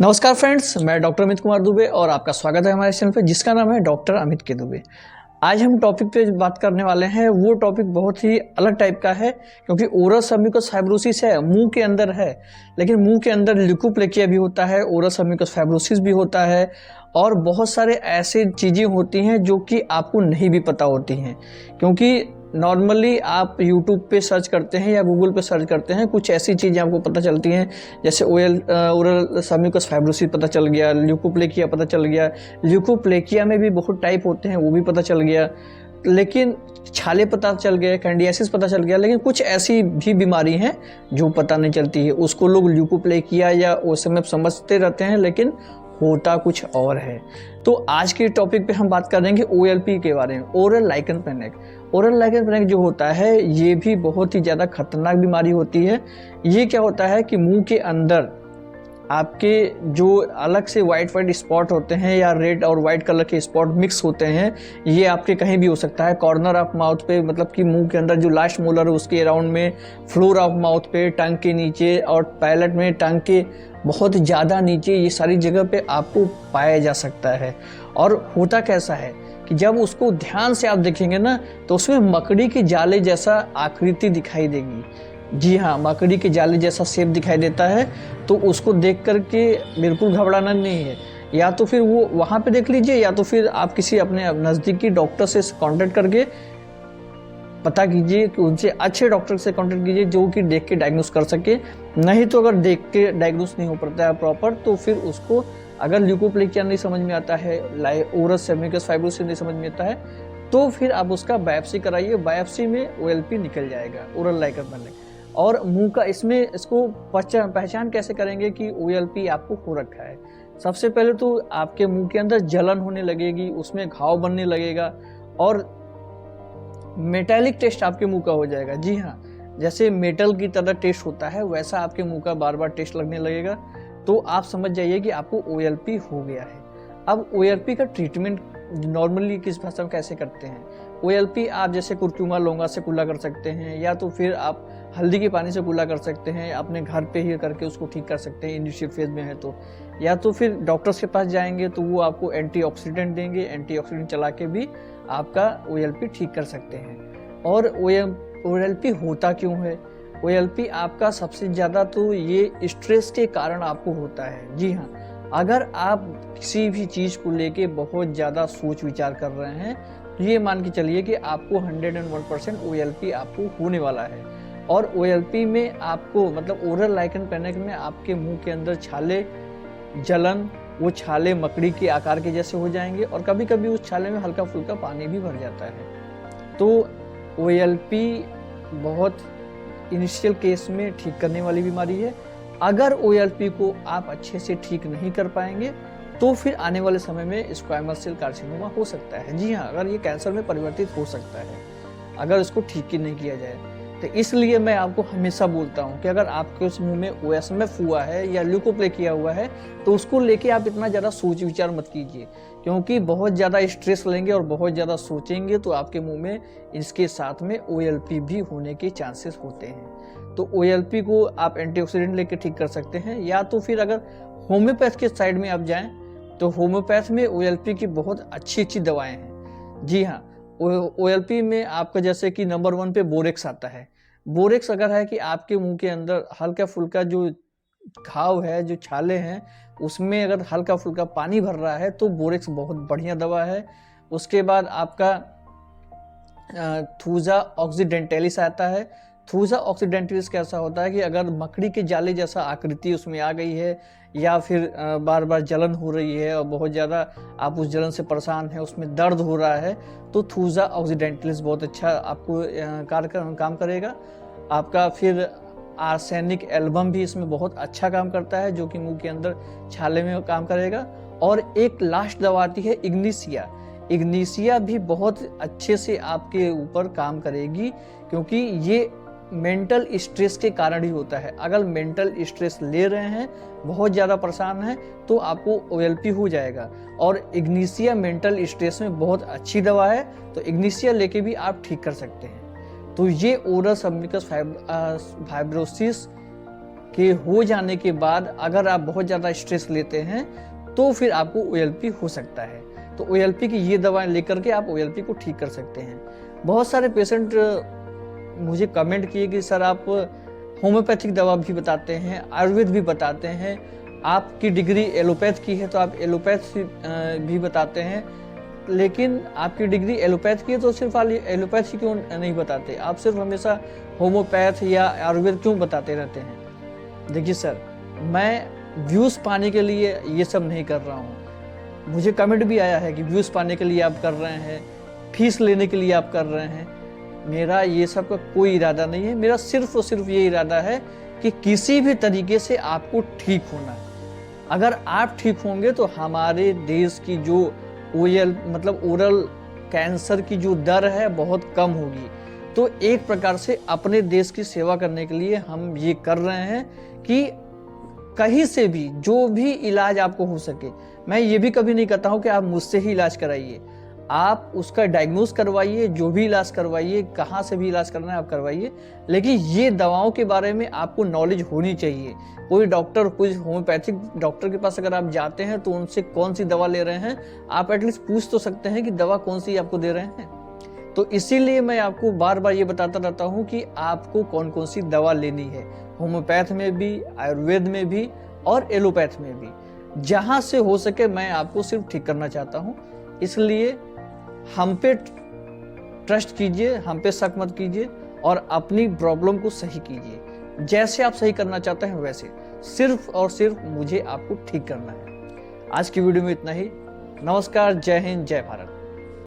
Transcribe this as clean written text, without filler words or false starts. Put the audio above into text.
नमस्कार फ्रेंड्स, मैं डॉक्टर अमित कुमार दुबे और आपका स्वागत है हमारे चैनल पे जिसका नाम है डॉक्टर अमित के दुबे। आज हम टॉपिक पे बात करने वाले हैं। वो टॉपिक बहुत ही अलग टाइप का है क्योंकि ओरल सबम्यूकस फाइब्रोसिस है, मुंह के अंदर है, लेकिन मुंह के अंदर ल्यूकोप्लेकिया भी होता है, ओरल सबम्यूकस फाइब्रोसिस भी होता है और बहुत सारे ऐसे चीज़ें होती हैं जो कि आपको नहीं भी पता होती हैं। क्योंकि नॉर्मली आप यूट्यूब पे सर्च करते हैं या गूगल पे सर्च करते हैं, कुछ ऐसी चीज़ें आपको पता चलती हैं जैसे ओरल सबम्यूकस फाइब्रोसिस पता चल गया, ल्यूकोप्लेकिया पता चल गया, ल्यूकोप्लेकिया में भी बहुत टाइप होते हैं वो भी पता चल गया, लेकिन छाले पता चल गए, कैंडियासिस पता चल गया, लेकिन कुछ ऐसी भी बीमारी हैं जो पता नहीं चलती है। उसको लोग ल्यूकोप्लेकिया या ओएसएमएफ समझते रहते हैं, लेकिन होता कुछ और है। तो आज के टॉपिक पे हम बात करेंगे ओएलपी के बारे में, ओरल लाइकन प्लैनेक। ओरल लाइकन प्लैनेक जो होता है ये भी बहुत ही ज़्यादा खतरनाक बीमारी होती है। ये क्या होता है कि मुंह के अंदर आपके जो अलग से वाइट स्पॉट होते हैं या रेड और वाइट कलर के स्पॉट मिक्स होते हैं, ये आपके कहीं भी हो सकता है। कॉर्नर ऑफ माउथ पे, मतलब कि मुंह के अंदर जो लास्ट मोलर है उसके अराउंड में, फ्लोर ऑफ माउथ पे, टंग के नीचे और पैलेट में, टंग के बहुत ज़्यादा नीचे, ये सारी जगह पे आपको पाया जा सकता है। और होता कैसा है कि जब उसको ध्यान से आप देखेंगे ना तो उसमें मकड़ी के जाले जैसा आकृति दिखाई देगी। जी हाँ, मकड़ी के जाले जैसा शेप दिखाई देता है। तो उसको देख करके बिल्कुल घबराना नहीं है। या तो फिर वो वहाँ पे देख लीजिए, या तो फिर आप किसी अपने नज़दीकी डॉक्टर से कांटेक्ट करके पता कीजिए कि उनसे अच्छे डॉक्टर से कांटेक्ट कीजिए जो कि देख के डायग्नोस कर सके। नहीं तो अगर देख के डायग्नोस नहीं हो पाता है प्रॉपर, तो फिर उसको अगर ल्यूकोप्लेकिया नहीं समझ में आता है, ओरल सबम्यूकस फाइब्रोसिस नहीं समझ में आता है, तो फिर आप उसका बायोप्सी कराइए। बायोप्सी में ओएलपी निकल जाएगा, ओरल लाइकन प्लैनेक। और मुंह का इसको पहचान कैसे करेंगे कि ओएलपी आपको हो रखा है। सबसे पहले तो आपके मुंह के अंदर जलन होने लगेगी, उसमें घाव बनने लगेगा और मेटालिक टेस्ट आपके मुंह का हो जाएगा। जी हाँ, जैसे मेटल की तरह टेस्ट होता है वैसा आपके मुंह का बार बार टेस्ट लगने लगेगा। तो आप समझ जाइए कि आपको ओएलपी हो गया है। अब ओएलपी का ट्रीटमेंट नॉर्मली किस भाषा में कैसे करते हैं? ओएलपी आप जैसे कुरकुमा लौंगा से कुल्ला कर सकते हैं, या तो फिर आप हल्दी के पानी से कुल्ला कर सकते हैं, अपने घर पे ही करके उसको ठीक कर सकते हैं इनिशियल फेज में है तो। या तो फिर डॉक्टर्स के पास जाएंगे तो वो आपको एंटीऑक्सीडेंट देंगे, एंटीऑक्सीडेंट चला के भी आपका ओएलपी ठीक कर सकते हैं। और ओएलपी होता क्यों है? ओएलपी आपका सबसे ज़्यादा तो ये स्ट्रेस के कारण आपको होता है। जी हाँ, अगर आप किसी भी चीज़ को लेके बहुत ज़्यादा सोच विचार कर रहे हैं तो ये मान के चलिए कि आपको 101% ओएलपी आपको होने वाला है। और ओएलपी में आपको, मतलब ओरल लाइकन प्लैनेक में, आपके मुंह के अंदर छाले, जलन, वो छाले मकड़ी के आकार के जैसे हो जाएंगे और कभी कभी उस छाले में हल्का फुल्का पानी भी भर जाता है। तो ओएलपी बहुत इनिशियल केस में ठीक करने वाली बीमारी है। अगर ओएलपी को आप अच्छे से ठीक नहीं कर पाएंगे तो फिर आने वाले समय में स्क्वैमस सेल कार्सिनोमा हो सकता है। जी हाँ, अगर ये कैंसर में परिवर्तित हो सकता है अगर इसको ठीक ही नहीं किया जाए। तो इसलिए मैं आपको हमेशा बोलता हूँ कि अगर आपके उस मुंह में ओएसएमएफ हुआ है या ल्यूकोप्लेकिया हुआ है तो उसको लेके आप इतना ज़्यादा सोच विचार मत कीजिए, क्योंकि बहुत ज़्यादा स्ट्रेस लेंगे और बहुत ज़्यादा सोचेंगे तो आपके मुंह में इसके साथ में ओएलपी भी होने के चांसेस होते हैं। तो ओएलपी को आप एंटीऑक्सीडेंट लेके ठीक कर सकते हैं, या तो फिर अगर होम्योपैथ के साइड में आप जाएं तो होम्योपैथ में ओएलपी की बहुत अच्छी अच्छी दवाएं हैं। जी हाँ, ओएलपी में आपका जैसे कि नंबर 1 पे बोरेक्स आता है। बोरेक्स अगर है कि आपके मुंह के अंदर हल्का फुल्का जो घाव है, जो छाले हैं, उसमें अगर हल्का फुल्का पानी भर रहा है तो बोरेक्स बहुत बढ़िया दवा है। उसके बाद आपका थूजा ऑक्सीडेंटलिस आता है। थूजा ऑक्सीडेंटलिस कैसा होता है कि अगर मकड़ी के जाले जैसा आकृति उसमें आ गई है, या फिर बार बार जलन हो रही है और बहुत ज़्यादा आप उस जलन से परेशान हैं, उसमें दर्द हो रहा है, तो थूजा ऑक्सीडेंटलिस बहुत अच्छा आपको काम करेगा। आपका फिर आर्सेनिक एल्बम भी इसमें बहुत अच्छा काम करता है, जो कि मुंह के अंदर छाले में काम करेगा। और एक लास्ट दवा आती है इग्निसिया। इग्निसिया भी बहुत अच्छे से आपके ऊपर काम करेगी, क्योंकि ये मेंटल स्ट्रेस के कारण ही होता है। अगर मेंटल स्ट्रेस ले रहे हैं, बहुत ज़्यादा परेशान हैं, तो आपको ओएलपी हो जाएगा। और इग्निसिया मेंटल स्ट्रेस में बहुत अच्छी दवा है, तो इग्निसिया लेके भी आप ठीक कर सकते हैं। तो ये ओरल सबम्यूकस फाइब्रोसिस के हो जाने के बाद अगर आप बहुत ज़्यादा स्ट्रेस लेते हैं तो फिर आपको OLP हो सकता है। तो OLP की ये दवाएं लेकर के आप OLP को ठीक कर सकते हैं। बहुत सारे पेशेंट मुझे कमेंट किए कि सर आप होम्योपैथिक दवा भी बताते हैं, आयुर्वेद भी बताते हैं, आपकी डिग्री एलोपैथ की है तो आप एलोपैथ भी बताते हैं, लेकिन आपकी डिग्री एलोपैथ की है तो सिर्फ एलोपैथ ही क्यों नहीं बताते, आप सिर्फ हमेशा होम्योपैथ या आयुर्वेद क्यों बताते रहते हैं। देखिए सर, मैं व्यूज़ पाने के लिए ये सब नहीं कर रहा हूँ। मुझे कमेंट भी आया है कि व्यूज़ पाने के लिए आप कर रहे हैं, फीस लेने के लिए आप कर रहे हैं। मेरा ये सब का कोई इरादा नहीं है। मेरा सिर्फ और सिर्फ ये इरादा है कि किसी भी तरीके से आपको ठीक होना है। अगर आप ठीक होंगे तो हमारे देश की जो ओरल कैंसर की जो दर है बहुत कम होगी। तो एक प्रकार से अपने देश की सेवा करने के लिए हम ये कर रहे हैं कि कहीं से भी जो भी इलाज आपको हो सके, मैं ये भी कभी नहीं कहता हूँ कि आप मुझसे ही इलाज कराइए, आप उसका डायग्नोस करवाइए, जो भी इलाज करवाइए, कहाँ से भी इलाज करना है आप करवाइए, लेकिन ये दवाओं के बारे में आपको नॉलेज होनी चाहिए। कोई डॉक्टर, कोई होम्योपैथिक डॉक्टर के पास अगर आप जाते हैं तो उनसे कौन सी दवा ले रहे हैं आप एटलीस्ट पूछ तो सकते हैं कि दवा कौन सी आपको दे रहे हैं। तो इसीलिए मैं आपको बार बार ये बताता रहता हूँ कि आपको कौन कौन सी दवा लेनी है, होम्योपैथ में भी, आयुर्वेद में भी और एलोपैथ में भी। जहाँ से हो सके मैं आपको सिर्फ ठीक करना चाहता हूँ। इसलिए हम पे ट्रस्ट कीजिए, हम पे शक मत कीजिए और अपनी प्रॉब्लम को सही कीजिए। जैसे आप सही करना चाहते हैं वैसे, सिर्फ और सिर्फ मुझे आपको ठीक करना है। आज की वीडियो में इतना ही। नमस्कार, जय हिंद, जय भारत।